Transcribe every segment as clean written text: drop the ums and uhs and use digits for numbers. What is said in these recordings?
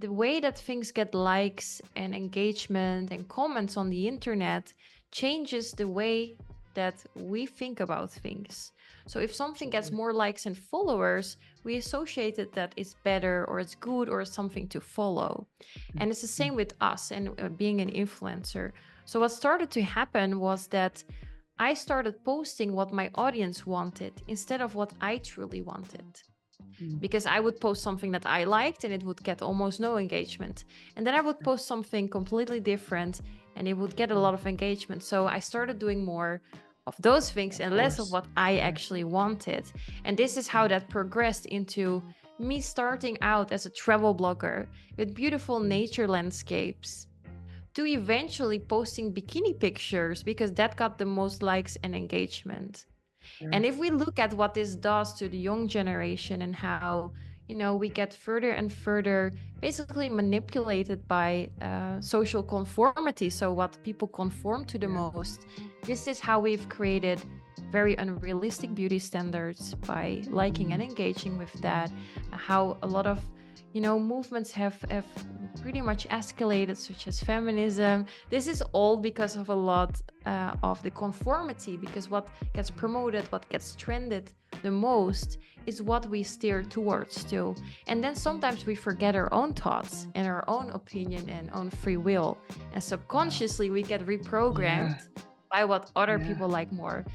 the way that things get likes and engagement and comments on the internet changes the way that we think about things. So if something gets Absolutely. more likes and followers, we associate it that it's better or it's good or it's something to follow. And it's the Mhm. same with us and being an influencer. So what started to happen was that I started posting what my audience wanted instead of what I truly wanted, Mm. because I would post something that I liked and it would get almost no engagement. And then I would post something completely different and it would get a lot of engagement. So I started doing more of those things Of and less of course. what I Yeah. actually wanted. And this is how that progressed into me starting out as a travel blogger with beautiful Mm. nature landscapes to eventually posting bikini pictures because that got the most likes and engagement. And Sure. if we look at what this does to the young generation and how, we get further and further basically manipulated by social conformity. So, what people conform to the Yeah. most, this is how we've created very unrealistic beauty standards by liking and Mm. engaging with that. How a lot of movements have pretty much escalated, such as feminism. This is all because of a lot of the conformity, because what gets promoted, what gets trended the most is what we steer towards too. And then sometimes we forget our own thoughts and our own opinion and own free will. And Wow. subconsciously we get reprogrammed Yeah. by what other Yeah. people like more.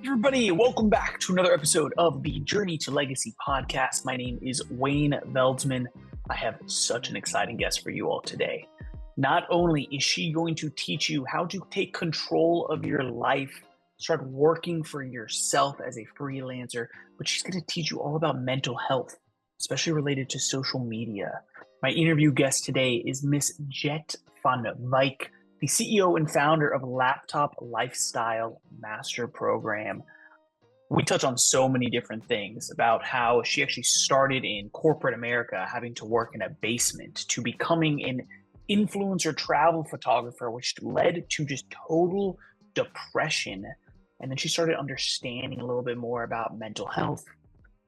Everybody, welcome back to another episode of the Journey to Legacy podcast. My name is Wayne Veldsman. I have such an exciting guest for you all today. Not only is she going to teach you how to take control of your life, start working for yourself as a freelancer, but she's going to teach you all about mental health, especially related to social media. My interview guest today is Miss Jet van Wijk, the CEO and founder of Laptop Lifestyle Master Program. We touch on so many different things about how she actually started in corporate America, having to work in a basement, to becoming an influencer travel photographer, which led to just total depression. And then she started understanding a little bit more about mental health,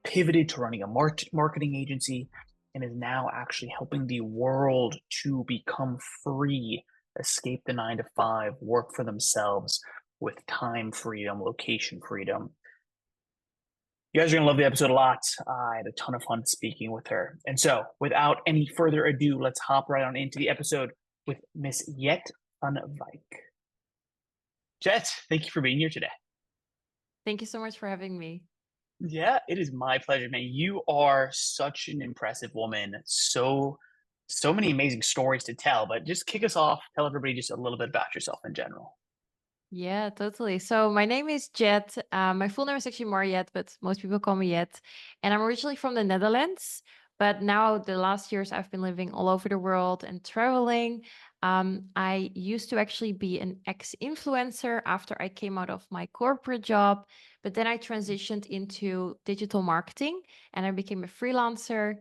pivoted to running a marketing agency, and is now actually helping the world to become free, escape the 9 to 5, work for themselves with time freedom, location freedom. You guys are going to love the episode a lot. I had a ton of fun speaking with her. And so, without any further ado, let's hop right on into the episode with Miss Jet van Wijk. Jet, thank you for being here today. Thank you so much for having me. Yeah, it is my pleasure, man. You are such an impressive woman. So many amazing stories to tell, but just kick us off. Tell everybody just a little bit about yourself in general. Yeah, totally. So my name is Jet. My full name is actually Mariette, but most people call me Jet. And I'm originally from the Netherlands. But now the last years I've been living all over the world and traveling. I used to actually be an ex-influencer after I came out of my corporate job. But then I transitioned into digital marketing and I became a freelancer.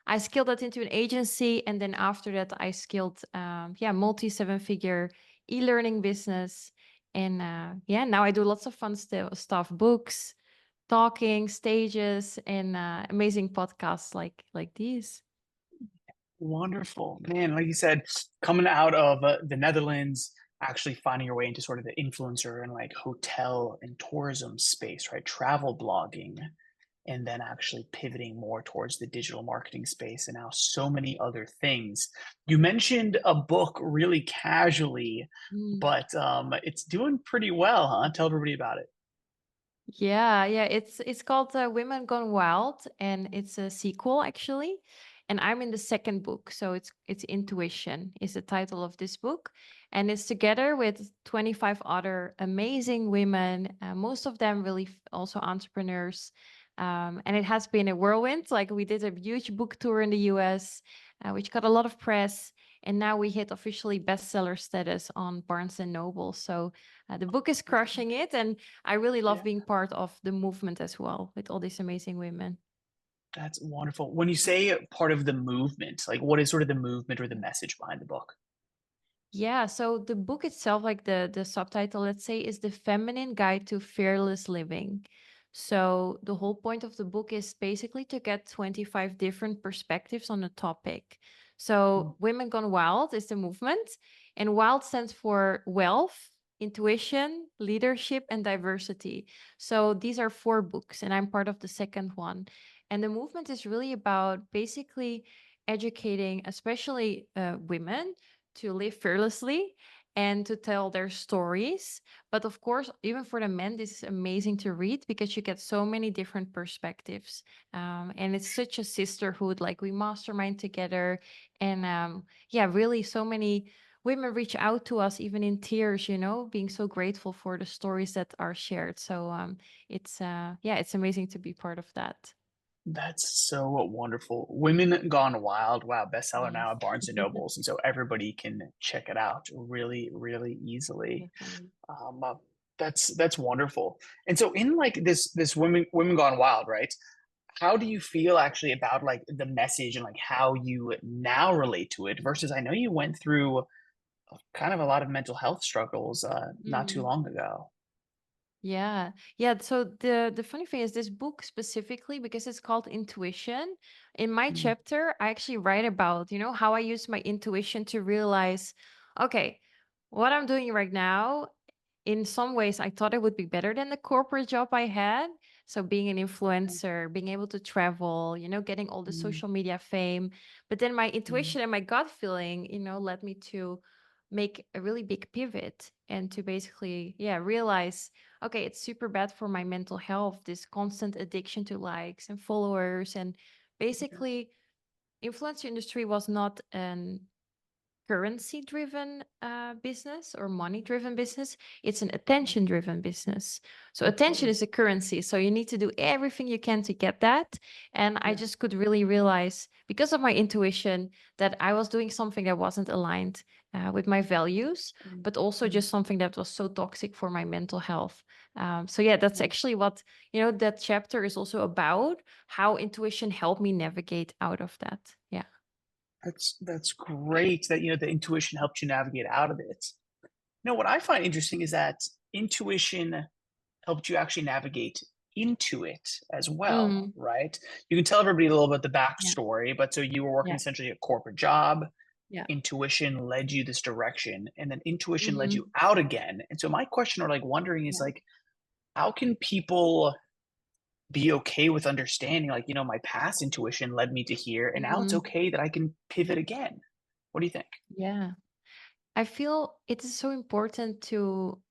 I scaled that into an agency. And then after that, I scaled, multi 7-figure e-learning business. And yeah, now I do lots of fun stuff, books, talking, stages, and amazing podcasts like these. Wonderful, man. Like you said, coming out of the Netherlands, actually finding your way into sort of the influencer and like hotel and tourism space, right? Travel blogging, and then actually pivoting more towards the digital marketing space and now so many other things. You mentioned a book really casually, Mm. but it's doing pretty well, huh? Tell everybody about it. Yeah. It's called Women Gone Wild, and it's a sequel actually. And I'm in the second book, so it's Intuition is the title of this book, and it's together with 25 other amazing women, most of them really also entrepreneurs. And it has been a whirlwind. Like we did a huge book tour in the US, which got a lot of press, and now we hit officially bestseller status on Barnes and Noble. So the book is crushing it, and I really love Yeah, being part of the movement as well with all these amazing women. that's wonderful. When you say part of the movement, like what is sort of the movement or the message behind the book? Yeah, so the book itself, like the subtitle, let's say, is The Feminine Guide to Fearless Living. So the whole point of the book is basically to get 25 different perspectives on a topic. So Women Gone Wild is the movement, and wild stands for wealth, intuition, leadership, and diversity. So these are 4 books, and I'm part of the second one. And the movement is really about basically educating, especially women, to live fearlessly and to tell their stories. But of course, even for the men, this is amazing to read because you get so many different perspectives. And it's such a sisterhood, like we mastermind together. And yeah, really, so many women reach out to us, even in tears, being so grateful for the stories that are shared. So yeah, it's amazing to be part of that. That's so wonderful. Women Gone Wild. Wow, bestseller Yes. now at Barnes and Nobles, and so everybody can check it out really, really easily. Definitely. Um, uh, that's wonderful. And so, in like this Women Gone Wild, right? How do you feel actually about like the message and like how you now relate to it versus I know you went through kind of a lot of mental health struggles not too Mm. long ago. Yeah. Yeah. So the funny thing is this book specifically, because it's called Intuition, in my Mm, chapter, I actually write about, how I use my intuition to realize, okay, what I'm doing right now, in some ways I thought it would be better than the corporate job I had. So being an influencer, being able to travel, getting all the mm, social media fame. But then my mm, intuition and my gut feeling, led me to make a really big pivot and to basically, yeah, realize, okay, it's super bad for my mental health, this constant addiction to likes and followers. And yeah, basically, influencer industry was not an currency driven business or money driven business. It's an attention driven business. So attention absolutely. is a currency, so you need to do everything you can to get that. And I Yeah. just could really realize, because of my intuition, that I was doing something that wasn't aligned with my values, Mm, but also mm, just something that was so toxic for my mental health. So yeah, that's mm. actually what, that chapter is also about, how intuition helped me navigate out of that. Yeah. That's great that the intuition helped you navigate out of it. What I find interesting is that intuition helped you actually navigate into it as well, Mm, right? You can tell everybody a little bit the yeah. backstory, but so you were working Yeah. essentially a corporate job, Yeah. intuition led you this direction, and then intuition led you Mhm. out again. And so my question or like wondering is Yeah. like, how can people be okay with understanding like, my past intuition led me to here, and now it's Mhm. okay that I can pivot again. What do you think? Yeah. I feel it is so important to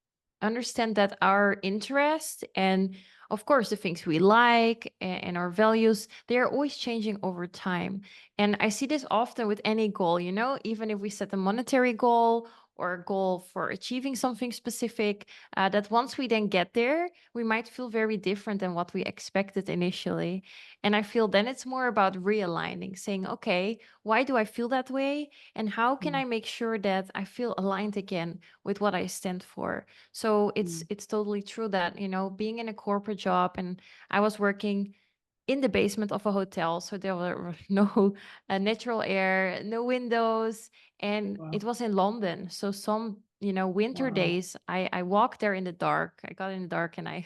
understand that our interest and, of course, the things we like and our values, they are always changing over time. And I see this often with any goal, even if we set a monetary goal or a goal for achieving something specific, that once we then get there, we might feel very different than what we expected initially. And I feel then it's more about realigning, saying, okay, why do I feel that way? And how can Mm, I make sure that I feel aligned again with what I stand for? So it's mm, it's totally true that, being in a corporate job, and I was working in the basement of a hotel, so there were no natural air, no windows, and wow, it was in London. So some, winter wow, days, I walked there in the dark. I got in the dark and I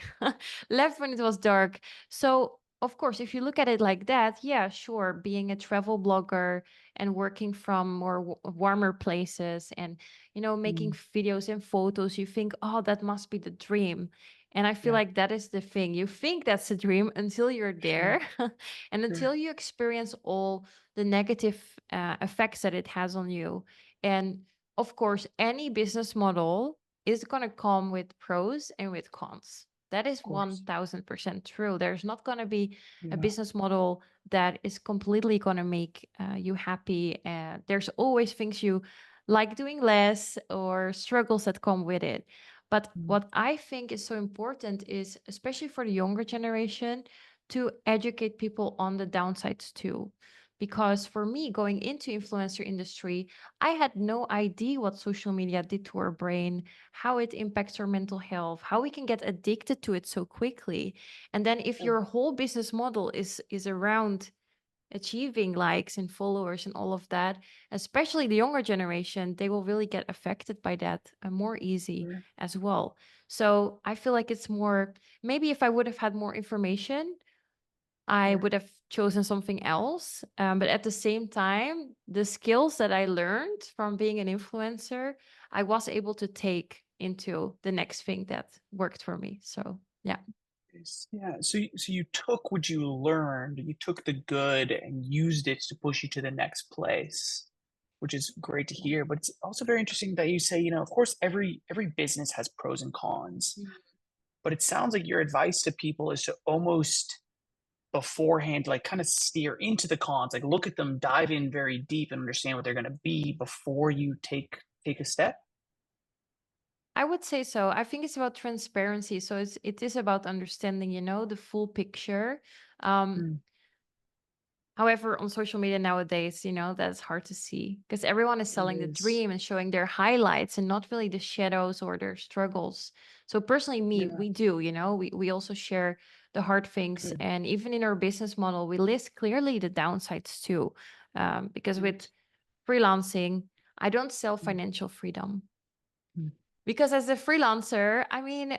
left when it was dark. So of course, if you look at it like that, yeah, sure, being a travel blogger and working from more warmer places, and making mm, videos and photos, you think, oh, that must be the dream. And I feel yeah, like that is the thing. You think that's a dream until you're sure, there and sure, until you experience all the negative effects that it has on you. And of course, any business model is going to come with pros and with cons. That is of course, 1000% true. There's not going to be a yeah, business model that is completely going to make you happy. There's always things you like doing less or struggles that come with it. But mm, what I think is so important is, especially for the younger generation, to educate people on the downsides too. Because for me, going into influencer industry, I had no idea what social media did to our brain, how it impacts our mental health, how we can get addicted to it so quickly. And then if sure, your whole business model is around achieving likes and followers and all of that, especially the younger generation, they will really get affected by that more easy sure, as well. So I feel like it's more, maybe if I would have had more information, I sure, would have chosen something else. But at the same time, the skills that I learned from being an influencer, I was able to take into the next thing that worked for me. So yeah. Yeah. So you took what you learned, you took the good and used it to push you to the next place, which is great to hear. But it's also very interesting that you say, of course, every business has pros and cons. Mm. But it sounds like your advice to people is to almost beforehand, like kind of steer into the cons, like look at them, dive in very deep and understand what they're going to be before you take a step. I would say so. I think it's about transparency. So it is about understanding, the full picture. Um, Mm, However, on social media nowadays, that's hard to see because everyone is it selling the is. dream and showing their highlights and not really the shadows or their struggles. So personally, me, Yeah. we do, we also share the hard things. Good. And even in our business model, we list clearly the downsides too. Because with Nice. freelancing, I don't sell Mm, financial freedom. mm, Because as a freelancer, I mean,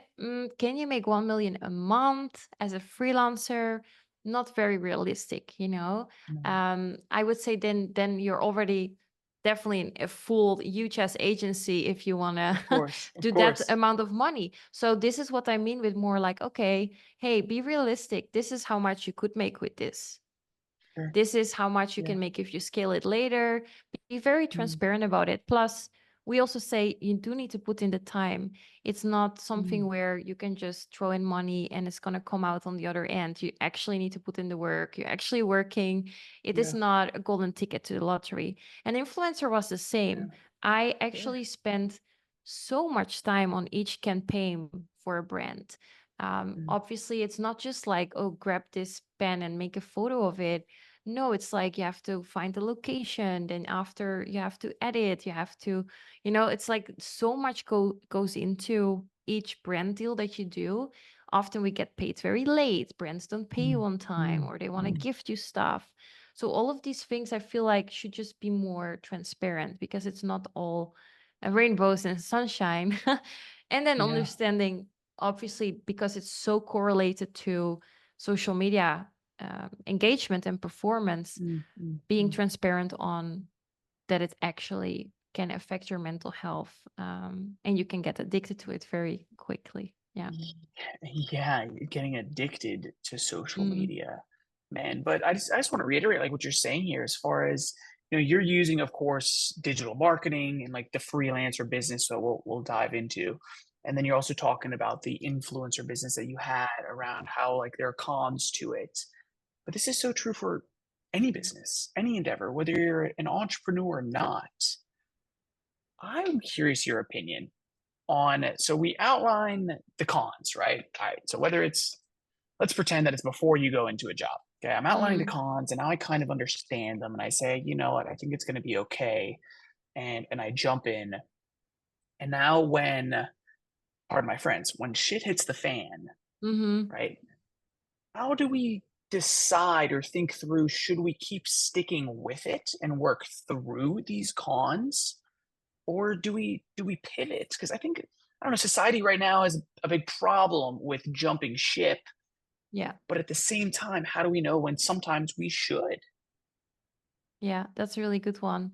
can you make 1 million a month as a freelancer? Not very realistic. no. I would say then you're already definitely in a full huge ass agency if you want Of to course. Of do that course. amount of money. So this is what I mean with more like, okay, hey, be realistic. This is how much you could make with this. Sure. This is how much you Yeah. can make if you scale it later. Be very Mm, transparent about it. Plus, we also say you do need to put in the time. It's not something mm, where you can just throw in money and it's going to come out on the other end. You actually need to put in the work. You're actually working. It is yeah. not a golden ticket to the lottery. And influencer was the Yeah. same. I Sure. actually spent so much time on each campaign for a brand. Mm, Obviously, it's not just like, oh, grab this pen and make a photo of it. No, it's like you have to find the location, then after you have to edit, you have to, it's like so much goes into each brand deal that you do. Often we get paid very late. Brands don't pay you mm, on time mm, or they want to mm. gift you stuff. So all of these things I feel like should just be more transparent because it's not all rainbows and sunshine. And then Yeah. understanding, obviously, because it's so correlated to social media engagement and performance, Mm, mm, being mm. transparent on that it actually can affect your mental health, and you can get addicted to it very quickly. Yeah. Yeah, getting addicted to social Mm. media, man. But I just want to reiterate like what you're saying here as far as you're using, of course, digital marketing and like the freelancer business. So we'll dive into. And then you're also talking about the influencer business that you had around how like there are cons to it. But this is so true for any business, any endeavor, whether you're an entrepreneur or not. I'm curious your opinion on it. So we outline the cons, right? All right. So whether it's let's pretend that it's before you go into a job. Okay, I'm outlining the Mm. cons and now I kind of understand them and I say, you know what, I think it's going to be okay. And I jump in. And now when, pardon my friends, when shit hits the fan, Mm-hmm. right? How do we decide or think through should we keep sticking with it and work through these cons or do we pivot? Because I think I don't know, society right now has a big problem with jumping ship, Yeah. but at the same time, how do we know when sometimes we should? Yeah. That's a really good one.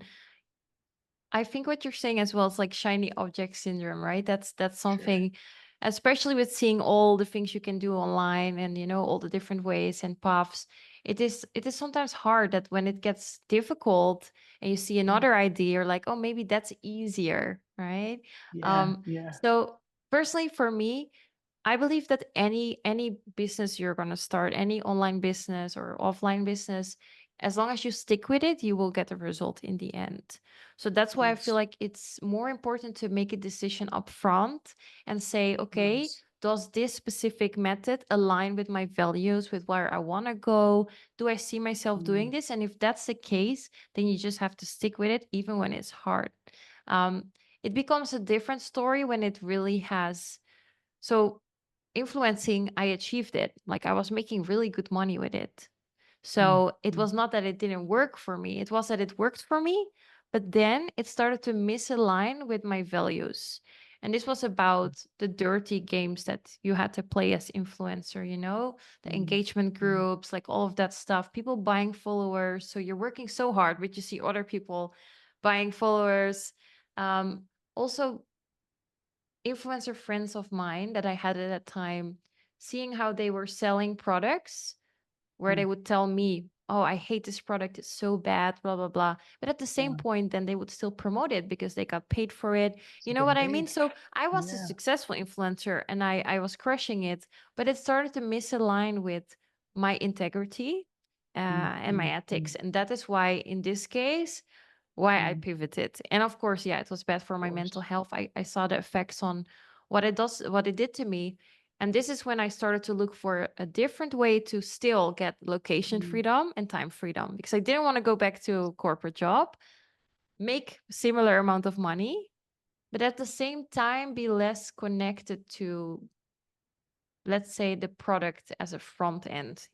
I think what you're saying as well is like shiny object syndrome, right? That's Sure. something, especially with seeing all the things you can do online and all the different ways and paths. It is sometimes hard that when it gets difficult and you see Mm, another idea, you're like, oh, maybe that's easier, right? yeah, Um, yeah. so personally for me, I believe that any business you're going to start, any online business or offline business, as long as you stick with it, you will get a result in the end. So that's why I feel Nice, like it's more important to make a decision up front and say, okay, nice. does this specific method align with my values, with where I want to go? Do I see myself doing Mm, this? And if that's the case, then you just have to stick with it, even when it's hard. Um, it becomes a different story when it really has. So influencing, I achieved it. Like I was making really good money with it. mm, So it mm, was not that it didn't work for me, it was that it worked for me, but then it started to misalign with my values. And this was about the dirty games that you had to play as influencer, the Mm, engagement mm, groups, like all of that stuff, people buying followers. So you're working so hard, but you see other people buying followers. Also, influencer friends of mine that I had at that time, seeing how they were selling products where they mm. would tell me, "Oh, I hate this product. It's so bad, blah, blah, blah." But at the same Yeah, point, then they would still promote it because they got paid for it. You they're know getting what I mean? paid. So I was a Yeah. successful influencer and I was crushing it, but it started to misalign with my integrity Mm, and my mm, mm, ethics. And that is why, in this case, why I mm. pivoted. And of course, yeah, it was bad for Of my mental course. health. I saw the effects on what it did to me. And this is when I started to look for a different way to still get location Mm, freedom and time freedom because I didn't want to go back to a corporate job, make similar amount of money, but at the same time be less connected to, let's say, the product as a front end,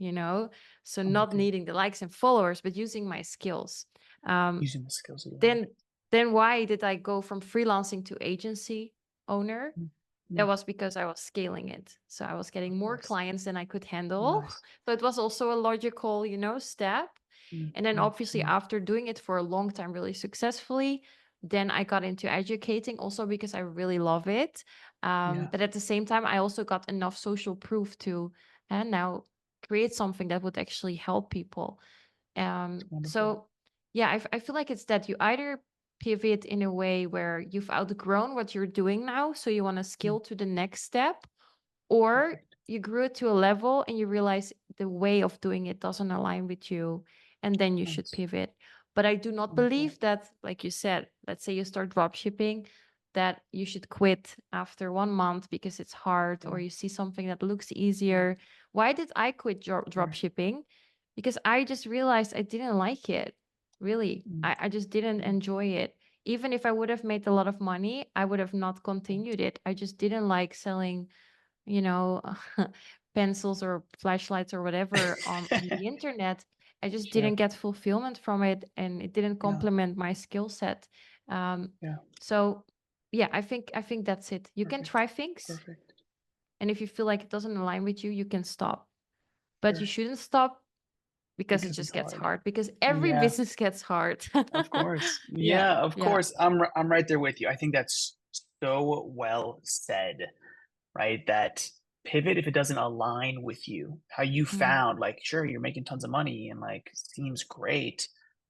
so I'm not with you. needing the likes and followers, but using my skills. Um, Using the skills you learned. then then why did I go from freelancing to agency owner? Mm, That mm. was because I was scaling it. So I was getting Of more course. clients than I could handle. Nice. So it was also a logical, step. Mm, And then mm, obviously mm. after doing it for a long time really successfully, then I got into educating also because I really love it. Yeah. But at the same time, I also got enough social proof to and now create something that would actually help people. Wonderful. So yeah, I feel like it's that you either pivot in a way where you've outgrown what you're doing now, so you want to Mm, scale to the next step, or perfect. you grew it to a level and you realize the way of doing it doesn't align with you, and then you should Nice. pivot. But I do not Wonderful. believe that, like you said, let's say you start drop shipping, that you should quit after 1 month because it's hard or Yeah. you see something that looks Yeah. easier. Why did I quit drop Fair. shipping? Because I just realized I didn't like it. Really. Mm, I just didn't mm. enjoy it. Even if I would have made a lot of money, I would have not Right. continued it. I just didn't like selling, you know, pencils or flashlights or whatever on the internet. I just Yeah. didn't get fulfillment from it and it didn't Yeah. complement my skill set. Um, Yeah. so yeah, I think that's it. You can Perfect. try things, Perfect. and if you feel like it doesn't align with you, you can stop. But you Fair. shouldn't stop because it Because it's just gets hard. hard, because every Yeah. business gets hard. Of course. Yeah, Yeah, of yeah. course. I'm right there with you. I think that's so well said, right? That pivot if it doesn't align with you. How you Mm, found like sure you're making tons of money and like seems great,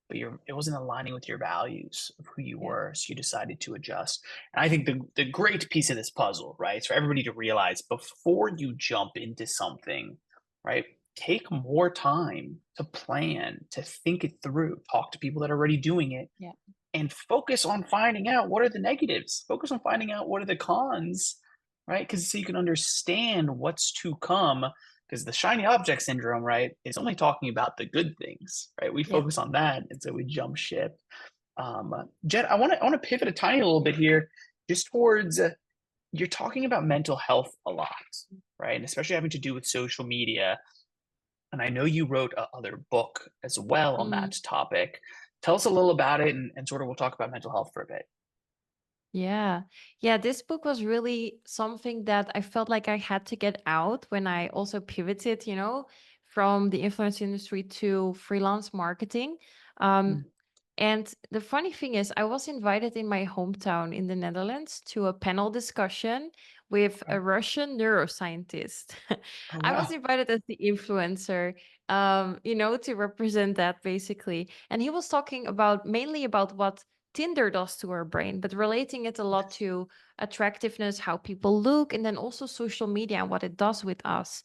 but it wasn't aligning with your values of who you yeah. were, so you decided to adjust. And I think the great piece of this puzzle, right, is for everybody to realize before you jump into something, right? Take more time to plan, to think it through, talk to people that are already doing it, Yeah. and focus on finding out what are the negatives. Focus on finding out what are the cons, right? Because so you can understand what's to come. Because the shiny object syndrome, right, is only talking about the good things, right? We Yeah. focus on that, and so we jump ship. Jen, I want to pivot a tiny little bit here, just towards you're talking about mental health a lot, right? And especially having to do with social media. And I know you wrote a other book as well on Mm. that topic. Tell us a little about it, and sort of we'll talk about mental health for a bit. Yeah. Yeah, this book was really something that I felt like I had to get out when I also pivoted, from the influence industry to freelance marketing. Um, Mm, and the funny thing is, I was invited in my hometown in the Netherlands to a panel discussion with okay. a Russian neuroscientist. Oh I was wow. invited as the influencer, to represent that basically. And he was talking about mainly about what Tinder does to our brain, but relating it a lot Nice. to attractiveness, how people look, and then also social media and what it does with us.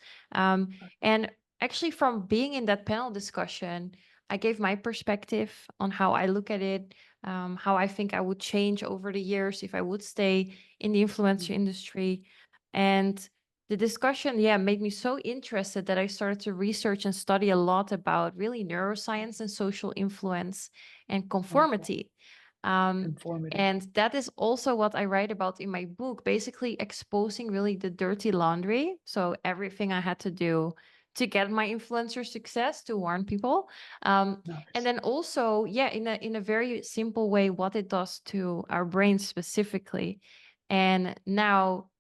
And actually, from being in that panel discussion, I gave my perspective on how I look at it, how I think I would change over the years if I would stay in the influencer Mm, industry. And the discussion, yeah, made me so interested that I started to research and study a lot about really neuroscience and social influence and wonderful. conformity. Um, Informative. and that is also what I write about in my book, basically exposing really the dirty laundry. So everything I had to do to get my influencer success to warn people. And Nice. then also, yeah, in a very simple way, what it does to our brains specifically. And now,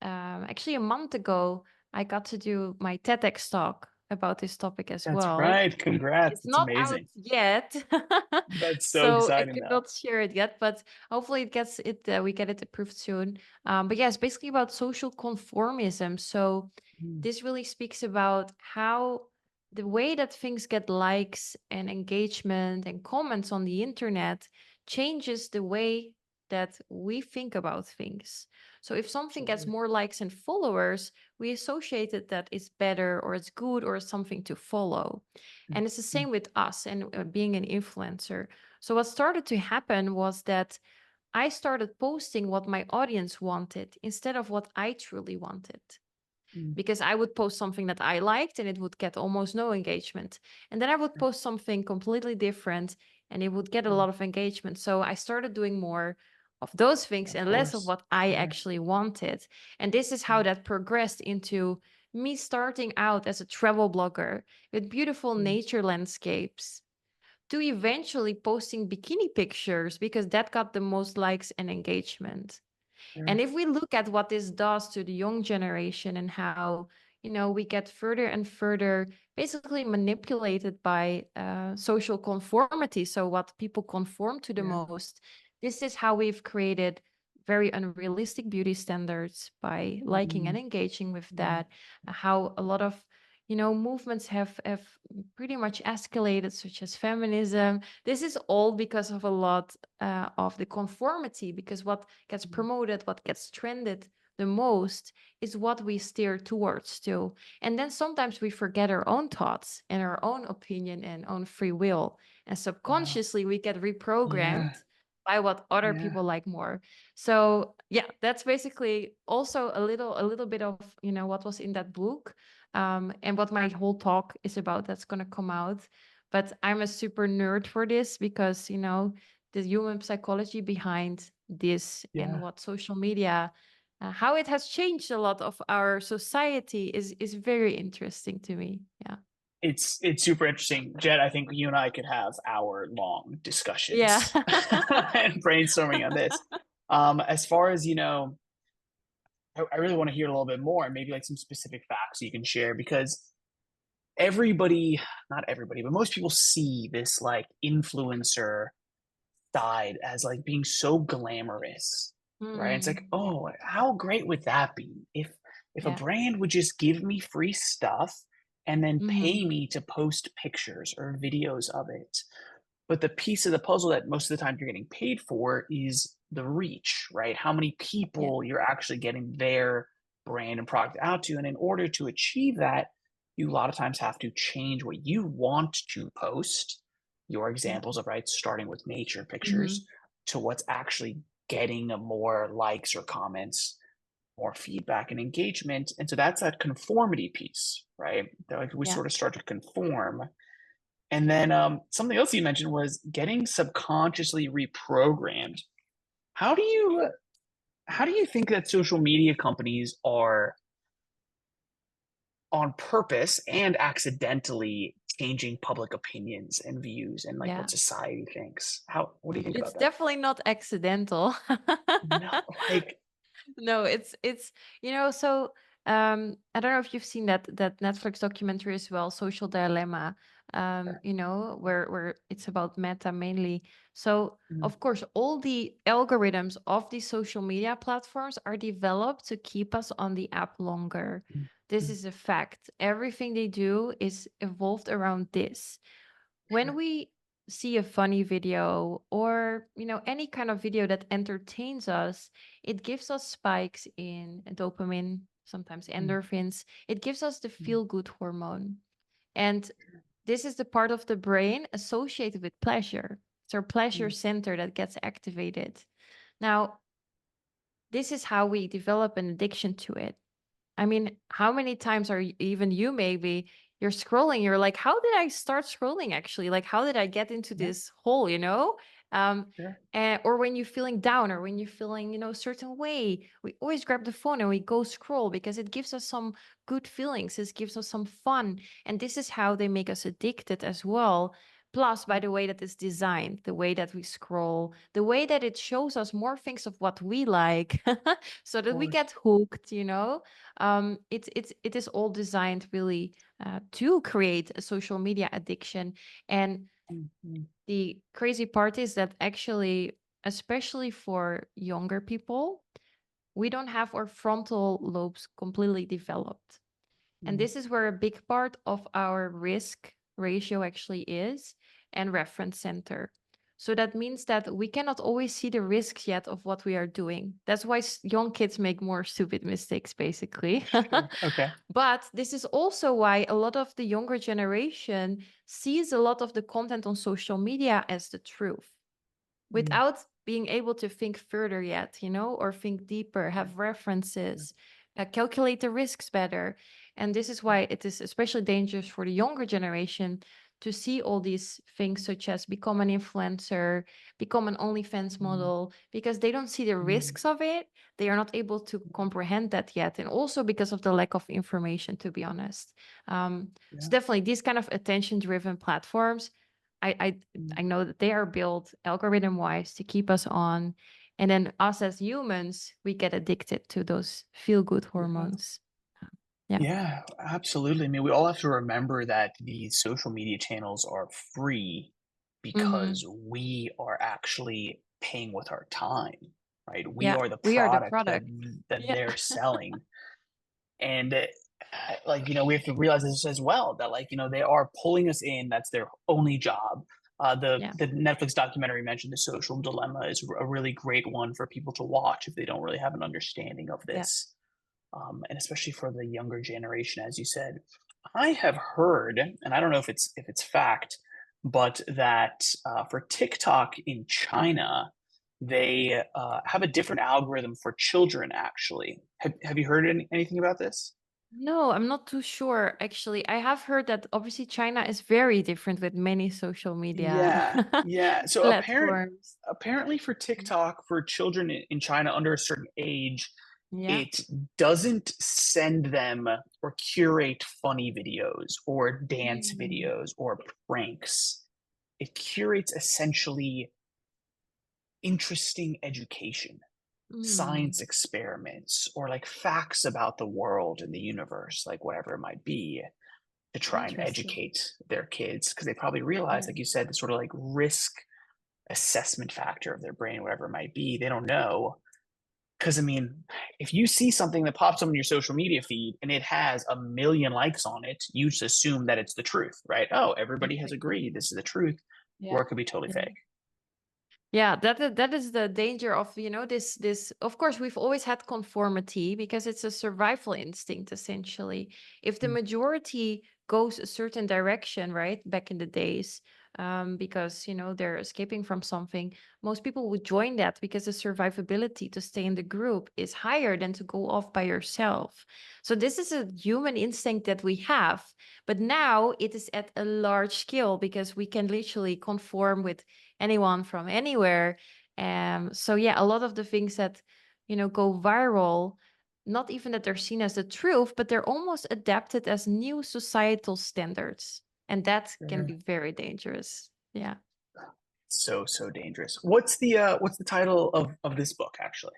actually a month ago, I got to do my TEDx talk about this topic as That's well. right. Congrats. It's It's not out amazing. yet, That's so so I exciting could though. not share it yet, but hopefully we get it approved soon. But yeah, it's basically about social conformism. So Mm, this really speaks about how the way that things get likes and engagement and comments on the internet changes the way that we think about things. So if something gets absolutely. more likes and followers, we associate it that it's better or it's good or it's something to follow. Mm, And it's the mm, same with us and being an influencer. So what started to happen was that I started posting what my audience wanted instead of what I truly wanted, mm, because I would post something that I liked and it would get almost no engagement. And then I would sure. post something completely different and it would get a Mm, lot of engagement. So I started doing more of those things of and less of course. what I Yeah. actually wanted. And this is how Mm, that progressed into me starting out as a travel blogger with beautiful mm, nature landscapes to eventually posting bikini pictures because that got the most likes and engagement. And sure. if we look at what this does to the young generation and how, we get further and further basically manipulated by social conformity. So, what people conform to the Yeah. most, this is how we've created very unrealistic beauty standards by liking and Mm, engaging with mm, that. How a lot of movements have pretty much escalated, such as feminism. This is all because of a lot of the conformity, because what gets mm, promoted, what gets trended the most is what we steer towards too. And then sometimes we forget our own thoughts and our own opinion and own free will. And wow. subconsciously we get Yeah. reprogrammed by what other Yeah. people like more. So yeah, that's basically also a little bit of what was in that book, and what my whole talk is about that's going to come out. But I'm a super nerd for this because the human psychology behind this and Yeah. what social media, how it has changed a lot of our society is very interesting to me. Yeah. It's super interesting. Jed, I think you and I could have hour-long Yeah. discussions and brainstorming on this. As far as, I really want to hear a little bit more and maybe like some specific facts you can share because everybody, not everybody, but most people see this like influencer side as like being so glamorous, right? It's like, Mm, oh, how great would that be if a yeah. brand would just give me free stuff and then Hmm. pay me to post pictures or videos of it. But the piece of the puzzle that most of the time you're getting paid for is the reach, right? How many Yeah. people you're actually getting their brand and product out to. And in order to achieve that, you a lot of times have to change what you want to post. Your Yeah. examples of right, starting with nature pictures Hmm. to what's actually getting more likes or comments, more feedback and engagement. And so that's that conformity piece, right? That like we Yeah. sort of start to conform. And then something else you mentioned was getting subconsciously reprogrammed. How do you how do you think that social media companies are on purpose and accidentally changing public opinions and views and like Yeah. what society thinks? How what do you think It's about that? definitely not accidental. No, like No, it's so I don't know if you've seen that Netflix documentary as well, Social Dilemma, where it's about Meta mainly. So mm, of course all the algorithms of these social media platforms are developed to keep us on the app longer. mm, This mm, is a fact. Everything they do is evolved around this. When sure. we see a funny video or any kind of video that entertains us, it gives us spikes in dopamine, sometimes Mm, endorphins. It gives us the mm, feel good hormone, and this is the part of the brain associated with pleasure. It's our pleasure mm, center that gets activated. Now, this is how we develop an addiction to it. I mean, how many times are even you, maybe you're scrolling, you're like, how did I start scrolling actually? Like, how did I get into yeah, this hole, Um, sure. or when you're feeling down or when you're feeling, a certain way, we always grab the phone and we go scroll because it gives us some good feelings. It gives us some fun. And this is how they make us addicted as well. Plus, by the way that it's designed, the way that we scroll, the way that it shows us more things of what we like, so Of that we get course. hooked. It is all designed really to create a social media addiction. And Mhm. the crazy part is that actually, especially for younger people, we don't have our frontal lobes completely developed. And Mhm. this is where a big part of our risk ratio actually is, and reference center. So that means that we cannot always see the risks yet of what we are doing. That's why young kids make more stupid mistakes, basically. Sure. Okay. But this is also why a lot of the younger generation sees a lot of the content on social media as the truth Mm. without being able to think further yet, or think deeper, Sure. have Sure. references, calculate the risks better. And this is why it is especially dangerous for the younger generation to see all these things, such as become an influencer, become an OnlyFans Mm. model, because they don't see the Mm. risks of it. They are not able to comprehend that yet. And also because of the lack of information, to be honest. So Yeah. definitely these kind of attention driven platforms, I, I Mm. I know that they are built algorithm wise to keep us on. And then us as humans, we get addicted to those feel good Yeah. hormones. Yeah. Yeah, absolutely. I mean, we all have to remember that these social media channels are free Hmm. because we are actually paying with our time, right? We Yeah. are the We are the product product. that Yeah. they're selling. And we have to realize this as well, that they are pulling us in. That's their only job. The Yeah. the Netflix documentary mentioned, The Social Dilemma, is a really great one for people to watch if they don't really have an understanding of Yeah. this, and especially for the younger generation, as you said. I have heard, and I don't know if it's fact, but that for TikTok in China, they have a different algorithm for children. Actually, have you heard anything about this? No, I'm not too sure. Actually, I have heard that obviously China is very different with many social media Yeah, yeah. So platforms. apparently for TikTok, for children in China under a certain age, Yeah. it doesn't send them or curate funny videos or dance Mm. videos or pranks. It curates essentially interesting education, Mm. science experiments, or like facts about the world and the universe, like whatever it might be, to try and Interesting. educate their kids, because they probably realize, Yeah. like you said, the sort of like risk assessment factor of their brain, whatever it might be, they don't know. Because I mean, if you see something that pops up in your social media feed and it has a million likes on it, you just assume that it's the truth, right? Oh, everybody has Exactly. agreed this is the truth, Yeah. where it could be totally Yeah. fake. Yeah, that is the danger of, this. Of course, we've always had conformity because it's a survival instinct, essentially. If the Mm. majority goes a certain direction, right, back in the days, because they're escaping from something, most people would join that because the survivability to stay in the group is higher than to go off by yourself. So this is a human instinct that we have, but now it is at a large scale because we can literally conform with anyone from anywhere. So yeah, a lot of the things that go viral, not even that they're seen as the truth, but they're almost adapted as new societal standards, and that can be Sure. very dangerous. Yeah. So dangerous. What's the title of this book actually?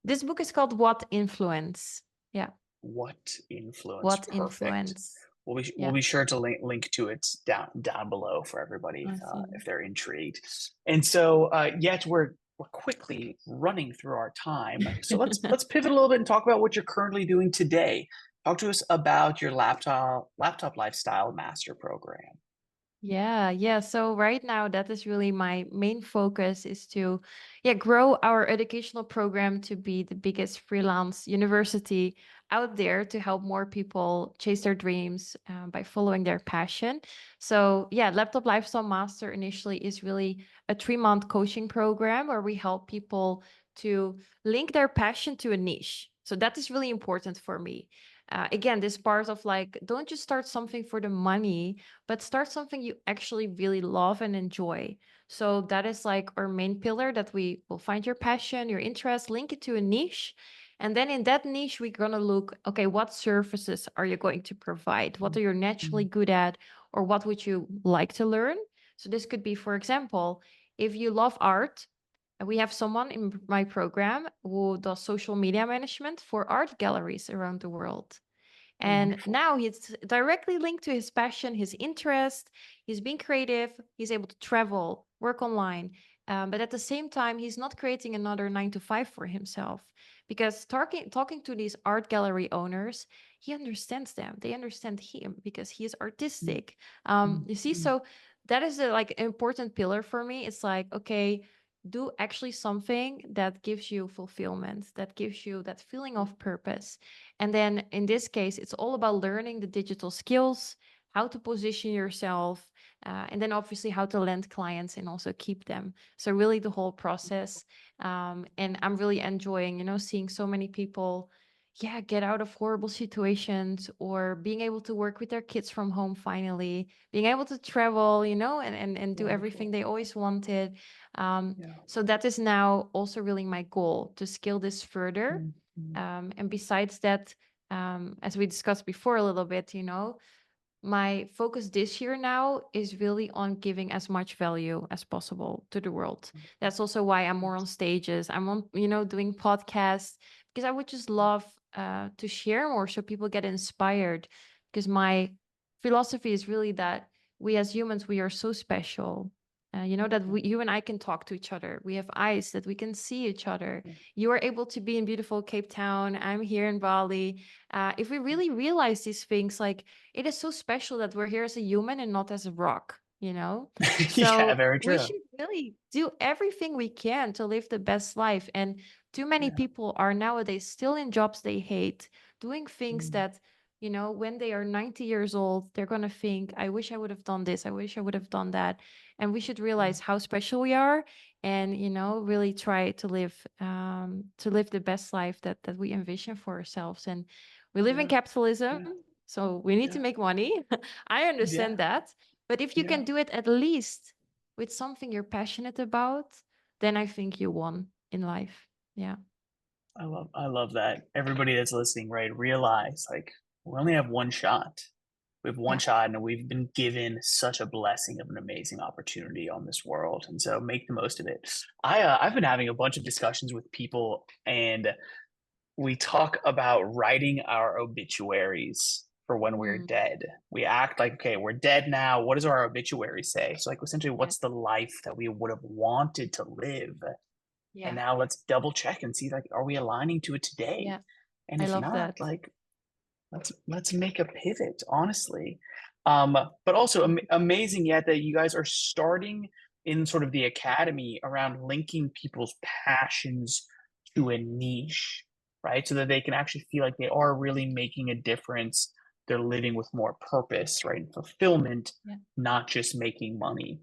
This book is called What Influence. Yeah. What Influence? What Perfect. Influence. We'll Yeah. be sure to link to it down below for everybody if Awesome. they're intrigued. And so, yet we're quickly running through our time. So let's pivot a little bit and talk about what you're currently doing today. Talk to us about your laptop lifestyle master program. Yeah. So right now, that is really my main focus is to, grow our educational program to be the biggest freelance university out there to help more people chase their dreams by following their passion. So Laptop Lifestyle Master initially is really a 3-month coaching program where we help people to link their passion to a niche. So that is really important for me. Again, this part of like, don't just start something for the money, but start something you actually really love and enjoy. So that is like our main pillar, that we will find your passion, your interest, link it to a niche. And then in that niche, we're going to look, okay, what services are you going to provide? What are you naturally good at? Or what would you like to learn? So this could be, for example, if you love art, we have someone in my program who does social media management for art galleries around the world. Oh, And wonderful. now it's directly linked to his passion, his interest. He's being creative. He's able to travel, work online. But at the same time, he's not creating another 9 to 5 for himself, because talking to these art gallery owners, he understands them. They understand him because he is Mm, artistic. mm, You see, mm, so that is a like important pillar for me. It's like, okay, do actually something that gives you fulfillment, that gives you that feeling of purpose. And then in this case, it's all about learning the digital skills, how to position yourself, and then obviously how to land clients and also keep them. So really the whole process. And I'm really enjoying, seeing so many people, yeah, get out of horrible situations, or being able to work with their kids from home finally, being able to travel, and do everything wonderful. they always wanted. Yeah. So that is now also really my goal, to scale this further. Mm, mm, And besides that, as we discussed before a little bit, my focus this year now is really on giving as much value as possible to the world. wonderful. That's also why I'm more Yes. on stages. I'm on, doing podcasts, because I would just love to share more so people get inspired. Because my philosophy is really that we as humans, we are so special. That Yeah. you and I can talk to each other. We have eyes that we can see each other. Yeah. You are able to be in beautiful Cape Town. I'm here in Bali. If we really realize these things, like, it is so special that we're here as a human and not as a rock. Yeah, So very we true. should really do everything we can to live the best life. And too many Yeah. people are nowadays still in jobs they hate, doing things Mm, that, when they are 90 years old, they're going to think, I wish I would have done this. I wish I would have done that. And we should yeah. realize how special we are, and, really try to live the best life that we envision for ourselves. And we live in Yeah. capitalism, Yeah. so we need to Yeah. make money. I Yeah. understand that. But if you Yeah. can do it at least with something you're passionate about, then I think you won in life. Yeah. I love that. Everybody that's listening, right, realize like we only have one shot. We have one Yeah. shot, and we've been given such a blessing of an amazing opportunity on this world, and so make the most of it. I've been having a bunch of discussions with people, and we talk about writing our obituaries for when we're Mm, dead. We act like, okay, we're dead now. What does our obituary say? So, like, essentially, yeah. what's the life that we would have wanted to live? And Yeah. now let's double check and see, like, are we aligning to it today? Yeah. And I if love not, that. like, let's make a pivot, honestly. But also amazing yet that you guys are starting in sort of the academy around linking people's passions to a niche, right? So that they can actually feel like they are really making a difference. They're living with more purpose, right? And fulfillment, Yeah. not just making money.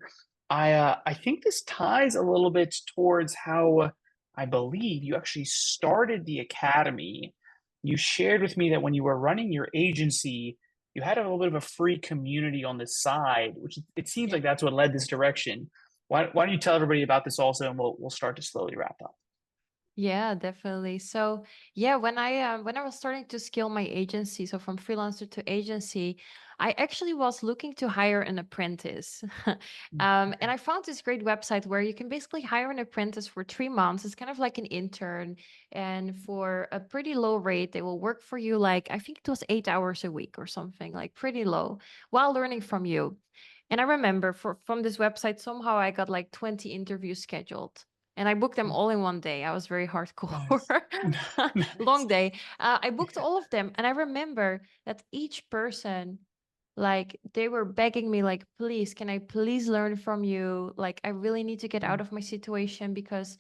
I think this ties a little bit towards how I believe you actually started the academy. You shared with me that when you were running your agency, you had a little bit of a free community on the side, which it seems Yeah. like that's what led this direction. Why don't you tell everybody about this also, and we'll start to slowly wrap up. Yeah, definitely. So, yeah, when I was starting to scale my agency, so from freelancer to agency, I actually was looking to hire an apprentice. And Okay. I found this great website where you can basically hire an apprentice for 3 months. It's kind of like an intern, and for a pretty low rate, they will work for you, like, I think it was 8 hours a week or something, like pretty low, while learning from you. And I remember from this website, somehow I got like 20 interviews scheduled. And I booked them all in one day. I was very hardcore. Nice. Nice. Long day. I booked Yeah. all of them. And I remember that each person, like, they were begging me, like, please, can I please learn from you? Like, I really need to get out Mm, of my situation, because,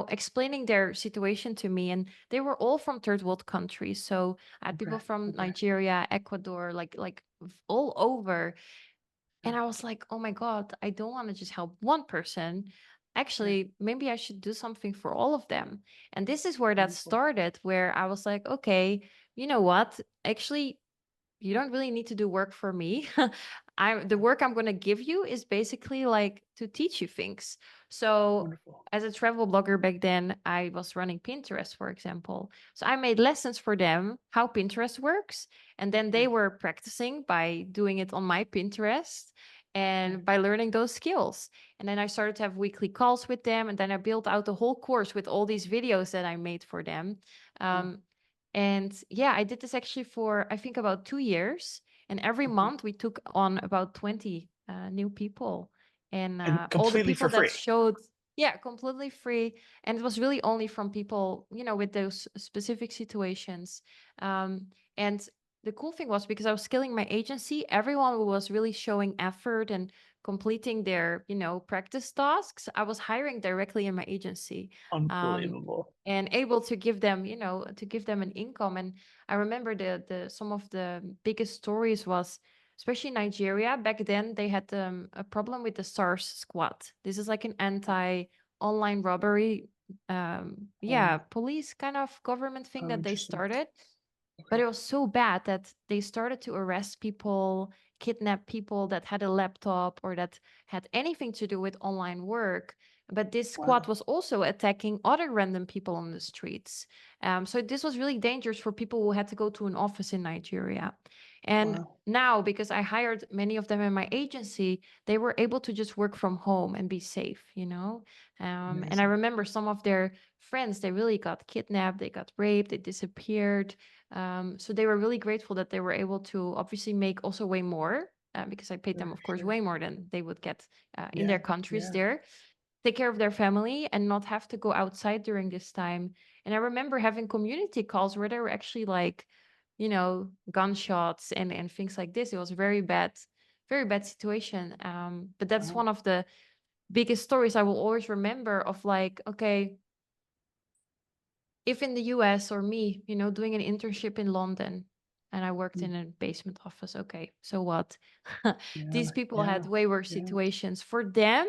explaining their situation to me. And they were all from third world countries. So I had okay. people from Okay. Nigeria, Ecuador, like all over. Yeah. And I was like, oh my God, I don't want to just help one person. Right. Actually, maybe I should do something for all of them. And this is where that Wonderful. started, where I was like, okay, you know what? Actually, you don't really need to do work for me. The Yeah. work I'm going to give you is basically like to teach you things. So Wonderful. as a travel blogger back then, I was running Pinterest, for example. So I made lessons for them how Pinterest works, and then Yeah. they were practicing by doing it on my Pinterest. and by learning those skills. And then I started to have weekly calls with them, and then I built out the whole course with all these videos that I made for them. Wow. Um, and yeah, I did this actually for I think about 2 years. And every Mhm. month we took on about 20 new people, and And all the completely people for that free. showed, yeah, completely free. And it was really only from people, with those specific situations. And the cool thing was, because I was scaling my agency, everyone who was really showing effort and completing their, practice tasks, I was hiring directly in my agency. Um, Unbelievable. and able to give them, to give them an income. And I remember the some of the biggest stories was, especially Nigeria. Back then, they had a problem with the SARS squad. This is like an anti-online robbery, Oh, police kind of government thing oh, that they interesting. started. But Okay. it was so bad that they started to arrest people, kidnap people that had a laptop or that had anything to do with online work. But this squad Wow. was also attacking other random people on the streets. So this was really dangerous for people who had to go to an office in Nigeria. And Wow. now, because I hired many of them in my agency, they were able to just work from home and be safe. And I Amazing. remember some of their friends, they really got kidnapped, they got raped, they disappeared. So they were really grateful that they were able to obviously make also way more, because I paid them, Sure, of course, sure. way more than they would get in their Yeah, countries yeah. there, take care of their family and not have to go outside during this time. And I remember having community calls where there were actually like, gunshots and things like this. It was a very bad situation. But that's Wow. one of the biggest stories I will always remember of, like, okay, if in the US or me, doing an internship in London and I worked Mm. in a basement office, okay, so what? Yeah, These people yeah, had way worse yeah. situations. For them,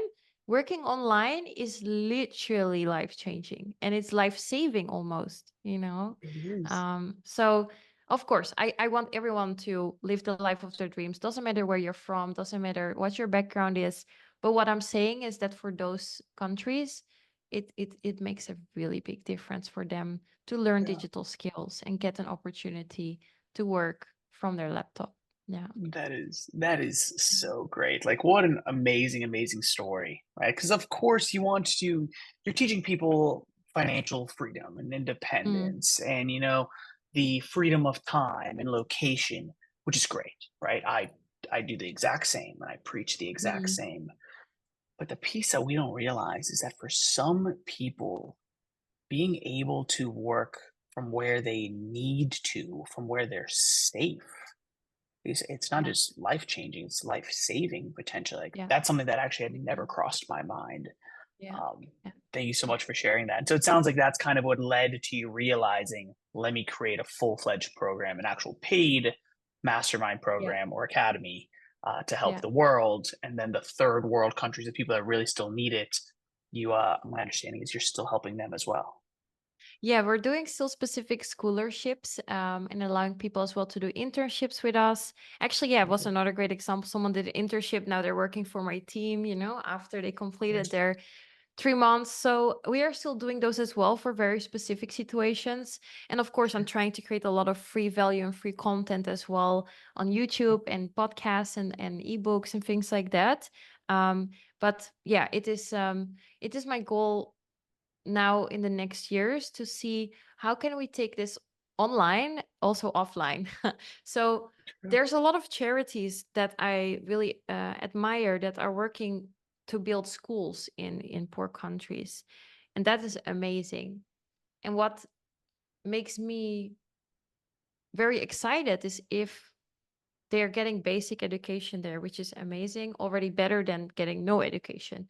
working online is literally life changing and it's life saving almost. It is. So, of course, I want everyone to live the life of their dreams. Doesn't matter where you're from, doesn't matter what your background is. But what I'm saying is that for those countries, it makes a really big difference for them to learn Yeah. digital skills and get an opportunity to work from their laptop. Yeah. That is so great. Like what an amazing, amazing story, right? Because of course you're teaching people financial freedom and Mm, independence and the freedom of time and location, which is great, right? I do the exact same and I preach the exact mm, same. But the piece that we don't realize is that for some people, being able to work from where they need to, from where they're safe, it's not yeah, just life changing, it's life saving potentially. Like yeah, that's something that actually had never crossed my mind. yeah, Um, yeah, Thank you so much for sharing that. And so it sounds like that's kind of what led to you realizing, let me create a full fledged program, an actual paid mastermind yeah, program or academy to help yeah. the world. And then the third world countries, the people that really still need it, my understanding is you're still helping them as well. Yeah, we're doing still specific scholarships, and allowing people as well to do internships with us. Actually, yeah, it was Okay. another great example. Someone did an internship. Now they're working for my team, after they completed Nice. their 3 months. So we are still doing those as well for very specific situations. And of course, I'm Sure. trying to create a lot of free value and free content as well on YouTube and podcasts and ebooks and things like that. But yeah, it is my goal now in the next years to see how can we take this online, also offline. So Sure. there's a lot of charities that I really admire that are working to build schools in poor countries, and that is amazing. And what makes me very excited is if they're getting basic education there, which is amazing, already better than getting no education.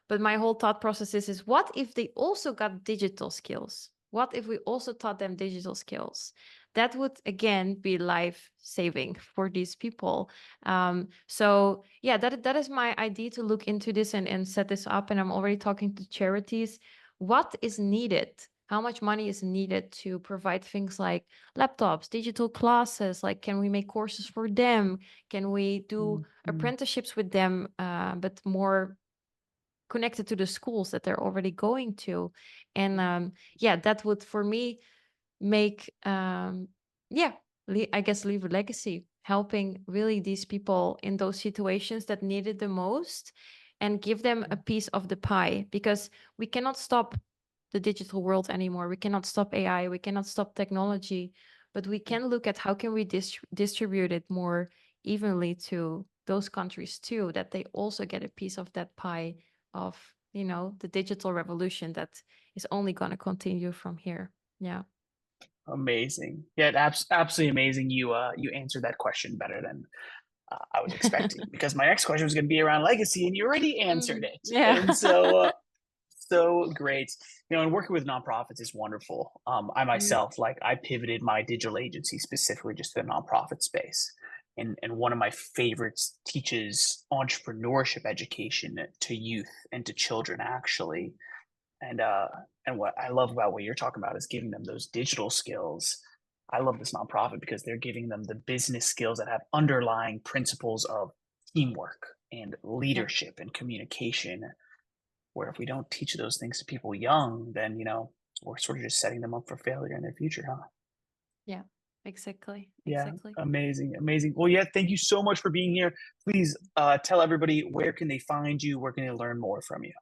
But my whole thought process is what if they also got digital skills? What if we also taught them digital skills? That would again be life saving for these people. So yeah, that is my idea to look into this and set this up. And I'm already talking to charities. What is needed? How much money is needed to provide things like laptops, digital classes? Like, can we make courses for them? Can we do Mhm. apprenticeships with them, but more connected to the schools that they're already going to? And yeah, that would for me make I guess leave a legacy. helping really these people in those situations that need it the most and give them a piece of the pie, because we cannot stop the digital world anymore. We cannot stop AI, we cannot stop technology, but we can look at how can we distribute it more evenly to those countries too, that they also get a piece of that pie of, the digital revolution that is only going to continue from here. Yeah. Amazing. Yeah, absolutely amazing. You answered that question better than I was expecting, because my next question was going to be around legacy, and you already answered it. Yeah. And so great. And working with nonprofits is wonderful. I myself, I pivoted my digital agency specifically just to the nonprofit space. And one of my favorites teaches entrepreneurship education to youth and to children, actually. And what I love about what you're talking about is giving them those digital skills. I love this nonprofit because they're giving them the business skills that have underlying principles of teamwork and leadership and communication, where if we don't teach those things to people young, then we're sort of just setting them up for failure in their future, huh? Yeah, exactly. Yeah, Exactly. amazing. Well, yeah, thank you so much for being here. Please tell everybody, where can they find you? Where can they learn more from you?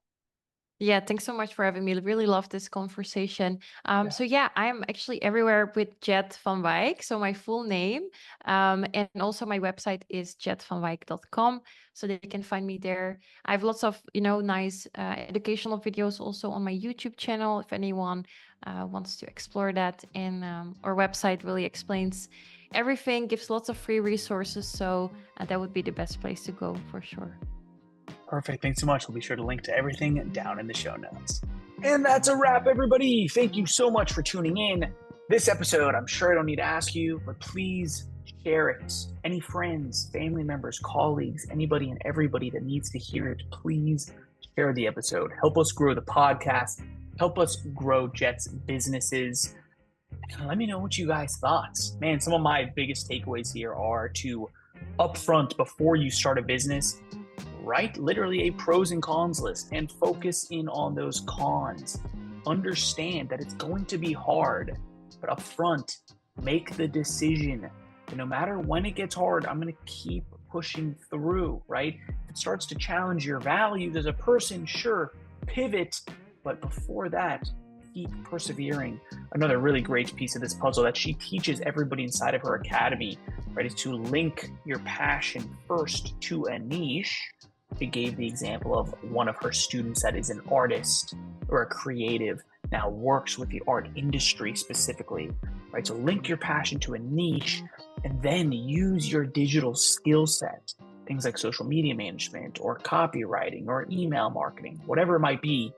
Yeah, thanks so much for having me. Really love this conversation. Yeah. So yeah, I'm actually everywhere with Jet van Wijk, so my full name. And also my website is jetvanwijk.com, so that you can find me there. I have lots of, nice educational videos also on my YouTube channel, if anyone wants to explore that. And our website really explains everything, gives lots of free resources. So that would be the best place to go for sure. Perfect. Thanks so much. We'll be sure to link to everything down in the show notes. And that's a wrap, everybody. Thank you so much for tuning in. This episode, I'm sure I don't need to ask you, but please share it. Any friends, family members, colleagues, anybody and everybody that needs to hear it, please share the episode. Help us grow the podcast. Help us grow Jet's businesses. And let me know what you guys thought. Man, some of my biggest takeaways here are to upfront, before you start a business, write literally a pros and cons list and focus in on those cons. Understand that it's going to be hard, but up front, make the decision. And no matter when it gets hard, I'm going to keep pushing through, right? If it starts to challenge your values as a person, sure, pivot. But before that, keep persevering. Another really great piece of this puzzle that she teaches everybody inside of her academy, right, is to link your passion first to a niche. She gave the example of one of her students that is an artist or a creative, now works with the art industry specifically, right? So link your passion to a niche and then use your digital skill set, things like social media management or copywriting or email marketing, whatever it might be.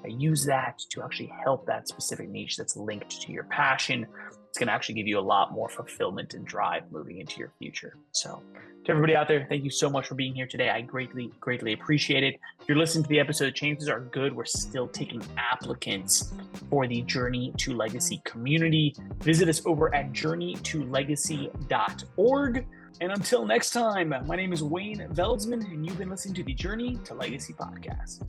Use that to actually help that specific niche that's linked to your passion. It's going to actually give you a lot more fulfillment and drive moving into your future. So to everybody out there, thank you so much for being here today. I greatly appreciate it. If you're listening to the episode, chances are good we're still taking applicants for the Journey to Legacy community. Visit us over at journeytolegacy.org. And until next time, my name is Wayne Veldsman, and you've been listening to the Journey to Legacy podcast.